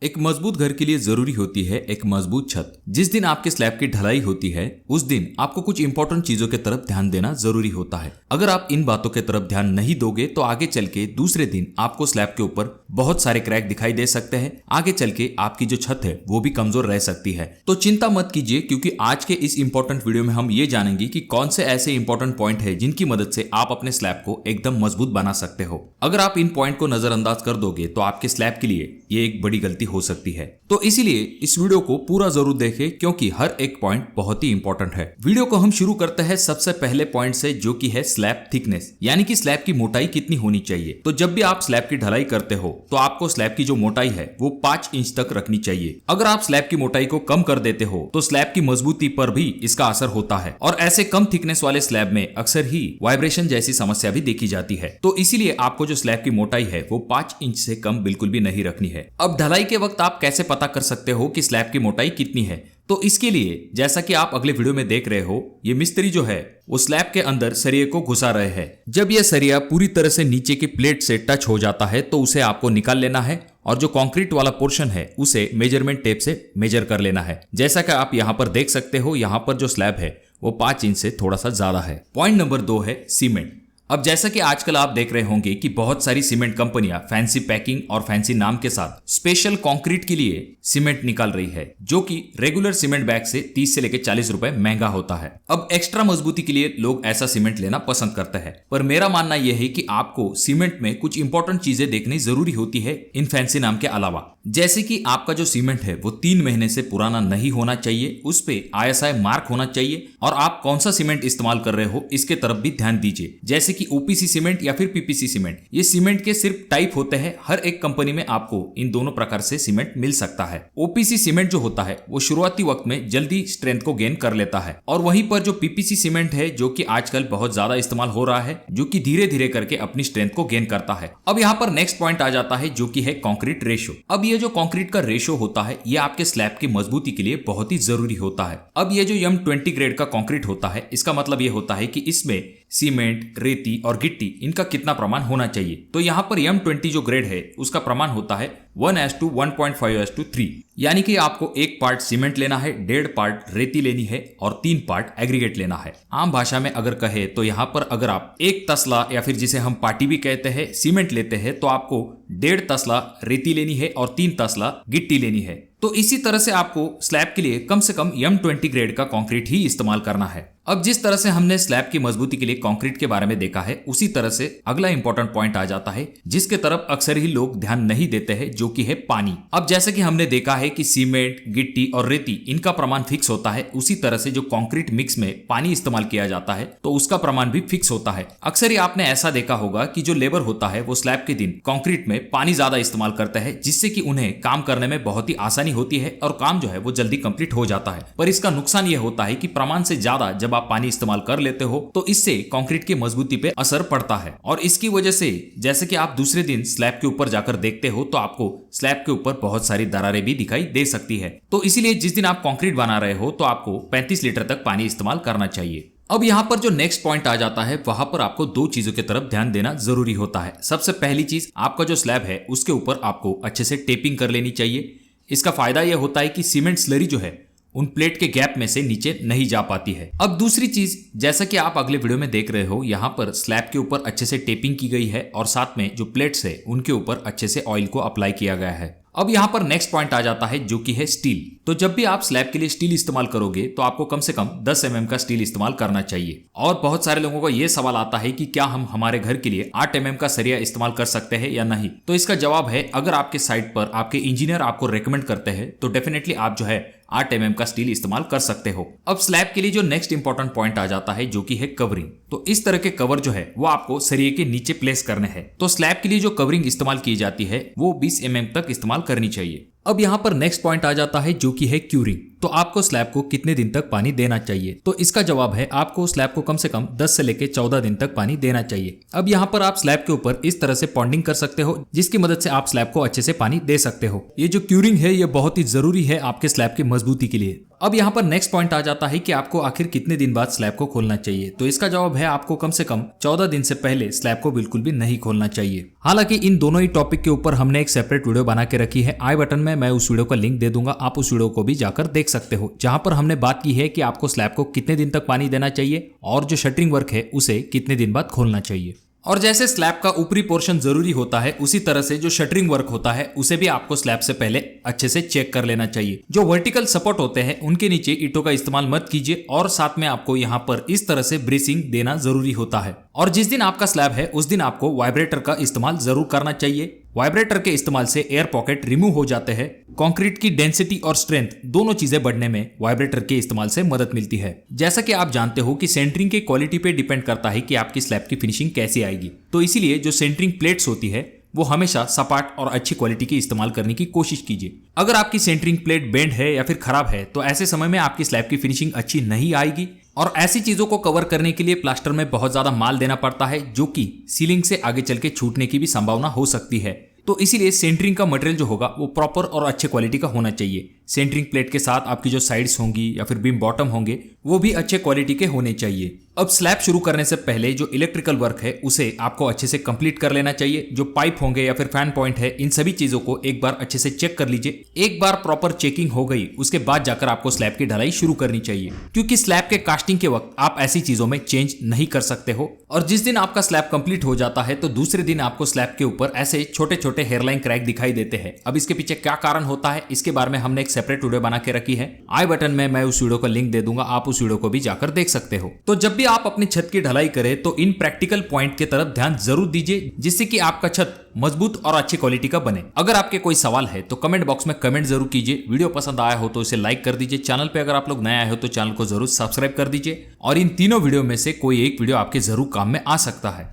एक मजबूत घर के लिए जरूरी होती है एक मजबूत छत। जिस दिन आपके स्लैब की ढलाई होती है उस दिन आपको कुछ इंपॉर्टेंट चीजों की तरफ ध्यान देना जरूरी होता है। अगर आप इन बातों की तरफ ध्यान नहीं दोगे तो आगे चल के दूसरे दिन आपको स्लैब के ऊपर बहुत सारे क्रैक दिखाई दे सकते हैं। आगे चल के आपकी जो छत है वो भी कमजोर रह सकती है। तो चिंता मत कीजिए, क्योंकि आज के इस इंपॉर्टेंट वीडियो में हम ये जानेंगे कि कौन से ऐसे इंपॉर्टेंट पॉइंट है जिनकी मदद से आप अपने स्लैब को एकदम मजबूत बना सकते हो। अगर आप इन पॉइंट को नजरअंदाज कर दोगे तो आपके स्लैब के लिए ये एक बड़ी गलती हो सकती है। तो इसीलिए इस वीडियो को पूरा जरूर देखें, क्योंकि हर एक पॉइंट बहुत ही इंपॉर्टेंट है। वीडियो को हम शुरू करते हैं सबसे पहले पॉइंट से, जो कि है स्लैब थिकनेस, यानी कि स्लैब की मोटाई कितनी होनी चाहिए। तो जब भी आप स्लैब की ढलाई करते हो तो आपको स्लैब की जो मोटाई है वो 5 इंच तक रखनी चाहिए। अगर आप स्लैब की मोटाई को कम कर देते हो तो स्लैब की मजबूती पर भी इसका असर होता है, और ऐसे कम थिकनेस वाले स्लैब में अक्सर ही वाइब्रेशन जैसी समस्या भी देखी जाती है। तो इसीलिए आपको जो स्लैब की मोटाई है वो 5 इंच से कम बिल्कुल भी नहीं रखनी है। अब ढलाई के वक्त आप कैसे पता कर सकते हो कि स्लैब की मोटाई कितनी है? तो इसके लिए जैसा कि आप अगले वीडियो में देख रहे हो, ये मिस्त्री जो है वो स्लैब के अंदर सरिये को घुसा रहे हैं। जब यह सरिया पूरी तरह से नीचे की प्लेट से टच हो जाता है तो उसे आपको निकाल लेना है, और जो कंक्रीट वाला पोर्शन है उसे मेजरमेंट टेप से मेजर कर लेना है। जैसा कि आप यहाँ पर देख सकते हो, यहाँ पर जो स्लैब है वो 5 इंच से थोड़ा सा ज्यादा है। पॉइंट नंबर 2 है सीमेंट। अब जैसा कि आजकल आप देख रहे होंगे कि बहुत सारी सीमेंट कंपनियां फैंसी पैकिंग और फैंसी नाम के साथ स्पेशल कंक्रीट के लिए सीमेंट निकाल रही है, जो कि रेगुलर सीमेंट बैग से 30 से लेकर 40 रुपए महंगा होता है। अब एक्स्ट्रा मजबूती के लिए लोग ऐसा सीमेंट लेना पसंद करते हैं, पर मेरा मानना यह है कि आपको सीमेंट में कुछ इंपॉर्टेंट चीजें देखनी जरूरी होती है इन फैंसी नाम के अलावा। जैसे कि आपका जो सीमेंट है वो 3 महीने से पुराना नहीं होना चाहिए, उस पे ISI मार्क होना चाहिए, और आप कौन सा सीमेंट इस्तेमाल कर रहे हो इसके तरफ भी ध्यान दीजिए। जैसे कि OPC सीमेंट या फिर PPC सीमेंट, ये सीमेंट के सिर्फ टाइप होते हैं। हर एक कंपनी में आपको इन दोनों प्रकार से सीमेंट मिल सकता है। OPC सीमेंट जो होता है वो शुरुआती वक्त में जल्दी स्ट्रेंथ को गेन कर लेता है, और वहीं पर जो PPC सीमेंट है जो कि आजकल बहुत ज्यादा इस्तेमाल हो रहा है, जो कि धीरे धीरे करके अपनी स्ट्रेंथ को गेन करता है। अब यहाँ पर नेक्स्ट पॉइंट आ जाता है जो कि है कंक्रीट रेशो। अब ये जो कंक्रीट का रेशो होता है ये आपके स्लैब की मजबूती के लिए बहुत ही जरूरी होता है। अब ये जो M20 ग्रेड का कंक्रीट होता है, इसका मतलब ये होता है कि इसमें सीमेंट, रेती और गिट्टी इनका कितना प्रमाण होना चाहिए। तो यहाँ पर M20 जो ग्रेड है उसका प्रमाण होता है 1:1.5:3, यानी कि आपको 1 पार्ट सीमेंट लेना है, 1.5 पार्ट रेती लेनी है और 3 पार्ट एग्रीगेट लेना है। आम भाषा में अगर कहे तो यहाँ पर अगर आप 1 तसला या फिर जिसे हम पाटी भी कहते हैं सीमेंट लेते हैं तो आपको 1.5 तसला रेती लेनी है और 3 तसला गिट्टी लेनी है। तो इसी तरह से आपको स्लैब के लिए कम से कम M20 ग्रेड का कंक्रीट ही इस्तेमाल करना है। अब जिस तरह से हमने स्लैब की मजबूती के लिए कंक्रीट के बारे में देखा है, उसी तरह से अगला इंपॉर्टेंट पॉइंट आ जाता है जिसके तरफ अक्सर ही लोग ध्यान नहीं देते हैं, जो कि है पानी। अब जैसे कि हमने देखा है कि सीमेंट, गिट्टी और रेती इनका प्रमाण फिक्स होता है, उसी तरह से जो कंक्रीट मिक्स में पानी इस्तेमाल किया जाता है तो उसका प्रमाण भी फिक्स होता है। अक्सर ही आपने ऐसा देखा होगा कि जो लेबर होता है वो स्लैब के दिन कंक्रीट में पानी ज्यादा इस्तेमाल करता है, जिससे कि उन्हें काम करने में बहुत ही आसानी होती है और काम जो है वो जल्दी कंप्लीट हो जाता है। पर इसका नुकसान ये होता है कि प्रमाण से ज्यादा जब आप पानी इस्तेमाल कर लेते हो तो इससे कंक्रीट की मजबूती पे असर पड़ता है, और इसकी वजह से जैसे कि आप दूसरे दिन स्लैब के ऊपर जाकर देखते हो तो आपको स्लैब के ऊपर बहुत सारी दरारें भी दिखाई दे सकती है। तो इसीलिए जिस दिन आप कंक्रीट बना रहे हो तो आपको 35 लीटर तक पानी इस्तेमाल करना चाहिए। अब यहाँ पर जो नेक्स्ट पॉइंट आ जाता है वहां पर आपको 2 चीजों की तरफ ध्यान देना जरूरी होता है। सबसे पहली चीज, आपका जो स्लैब है उसके ऊपर आपको अच्छे से टेपिंग कर लेनी चाहिए। इसका फायदा यह होता है कि सीमेंट स्लरी जो है उन प्लेट के गैप में से नीचे नहीं जा पाती है। अब दूसरी चीज, जैसा कि आप अगले वीडियो में देख रहे हो, यहाँ पर स्लैब के ऊपर अच्छे से टेपिंग की गई है और साथ में जो प्लेट्स है उनके ऊपर अच्छे से ऑयल को अप्लाई किया गया है। अब यहाँ पर नेक्स्ट पॉइंट आ जाता है जो कि है स्टील। तो जब भी आप स्लैब के लिए स्टील इस्तेमाल करोगे तो आपको कम से कम 10 mm का स्टील इस्तेमाल करना चाहिए। और बहुत सारे लोगों का ये सवाल आता है कि क्या हम हमारे घर के लिए 8 mm का सरिया इस्तेमाल कर सकते हैं या नहीं। तो इसका जवाब है, अगर आपके साइट पर आपके इंजीनियर आपको रेकमेंड करते हैं तो डेफिनेटली आप जो है 8 mm का स्टील इस्तेमाल कर सकते हो। अब स्लैब के लिए जो नेक्स्ट इंपॉर्टेंट पॉइंट आ जाता है जो कि है कवरिंग। तो इस तरह के कवर जो है वो आपको सरिये के नीचे प्लेस करने हैं। तो स्लैब के लिए जो कवरिंग इस्तेमाल की जाती है वो 20 mm तक इस्तेमाल करनी चाहिए। अब यहाँ पर नेक्स्ट पॉइंट आ जाता है जो कि है क्यूरिंग। तो आपको स्लैब को कितने दिन तक पानी देना चाहिए? तो इसका जवाब है, आपको स्लैब को कम से कम 10 से लेकर 14 दिन तक पानी देना चाहिए। अब यहाँ पर आप स्लैब के ऊपर इस तरह से पॉन्डिंग कर सकते हो जिसकी मदद से आप स्लैब को अच्छे से पानी दे सकते हो। ये जो क्यूरिंग है ये बहुत ही जरूरी है आपके स्लैब की मजबूती के लिए। अब यहाँ पर नेक्स्ट पॉइंट आ जाता है कि आपको आखिर कितने दिन बाद स्लैब को खोलना चाहिए। तो इसका जवाब है आपको कम से कम 14 दिन से पहले स्लैब को बिल्कुल भी नहीं खोलना चाहिए। हालांकि इन दोनों ही टॉपिक के ऊपर हमने एक सेपरेट वीडियो बना के रखी है, आई बटन में मैं उस वीडियो का लिंक दे दूंगा, आप उस वीडियो को भी जाकर देख सकते हो, जहां पर हमने बात की है कि आपको स्लैब को कितने दिन तक पानी देना चाहिए और जो शटरिंग वर्क है उसे कितने दिन बाद खोलना चाहिए। और जैसे स्लैब का ऊपरी पोर्शन जरूरी होता है, उसी तरह से जो शटरिंग वर्क होता है उसे भी आपको स्लैब से पहले अच्छे से चेक कर लेना चाहिए। जो वर्टिकल सपोर्ट होते हैं उनके नीचे ईंटों का इस्तेमाल मत कीजिए और साथ में आपको यहाँ पर इस तरह से ब्रेसिंग देना जरूरी होता है। और जिस दिन आपका स्लैब है उस दिन आपको वाइब्रेटर का इस्तेमाल जरूर करना चाहिए। वाइब्रेटर के इस्तेमाल से एयर पॉकेट रिमूव हो जाते हैं। कंक्रीट की डेंसिटी और स्ट्रेंथ दोनों चीजें बढ़ने में वाइब्रेटर के इस्तेमाल से मदद मिलती है। जैसा कि आप जानते हो कि सेंटरिंग के क्वालिटी पे डिपेंड करता है कि आपकी स्लैब की फिनिशिंग कैसी आएगी, तो इसीलिए जो सेंटरिंग प्लेट्स होती है वो हमेशा सपाट और अच्छी क्वालिटी की इस्तेमाल करने की कोशिश कीजिए। अगर आपकी सेंटरिंग प्लेट बेंड है या फिर खराब है तो ऐसे समय में आपकी स्लैब की फिनिशिंग अच्छी नहीं आएगी। और ऐसी चीजों को कवर करने के लिए प्लास्टर में बहुत ज्यादा माल देना पड़ता है, जो कि सीलिंग से आगे चल के छूटने की भी संभावना हो सकती है। तो इसीलिए सेंटरिंग का मटेरियल जो होगा वो प्रॉपर और अच्छे क्वालिटी का होना चाहिए। सेंटरिंग प्लेट के साथ आपकी जो साइड्स होंगी या फिर बीम बॉटम होंगे वो भी अच्छे क्वालिटी के होने चाहिए। अब स्लैब शुरू करने से पहले जो इलेक्ट्रिकल वर्क है उसे आपको अच्छे से कंप्लीट कर लेना चाहिए। जो पाइप होंगे या फिर फैन पॉइंट है, इन सभी चीजों को एक बार अच्छे से चेक कर लीजिए। एक बार प्रॉपर चेकिंग हो गई उसके बाद जाकर आपको स्लैब की ढलाई शुरू करनी चाहिए, क्योंकि स्लैब के कास्टिंग के वक्त आप ऐसी चीजों में चेंज नहीं कर सकते हो। और जिस दिन आपका स्लैब कंप्लीट हो जाता है तो दूसरे दिन आपको स्लैब के ऊपर ऐसे छोटे छोटे हेयरलाइन क्रैक दिखाई देते हैं। अब इसके पीछे क्या कारण होता है इसके बारे में हमने एक सेपरेट वीडियो बना के रखी है, आई बटन में मैं उस वीडियो का लिंक दे दूंगा, आप उस वीडियो को भी जाकर देख सकते हो। तो जब भी आप अपनी छत की ढलाई करें तो इन प्रैक्टिकल पॉइंट की तरफ ध्यान जरूर दीजिए, जिससे कि आपका छत मजबूत और अच्छी क्वालिटी का बने। अगर आपके कोई सवाल है तो कमेंट बॉक्स में कमेंट जरूर कीजिए। वीडियो पसंद आया हो तो इसे लाइक कर दीजिए। चैनल पे अगर आप लोग नए आए हो तो चैनल को जरूर सब्सक्राइब कर दीजिए। और इन तीनों वीडियो में से कोई एक वीडियो आपके जरूर काम में आ सकता है।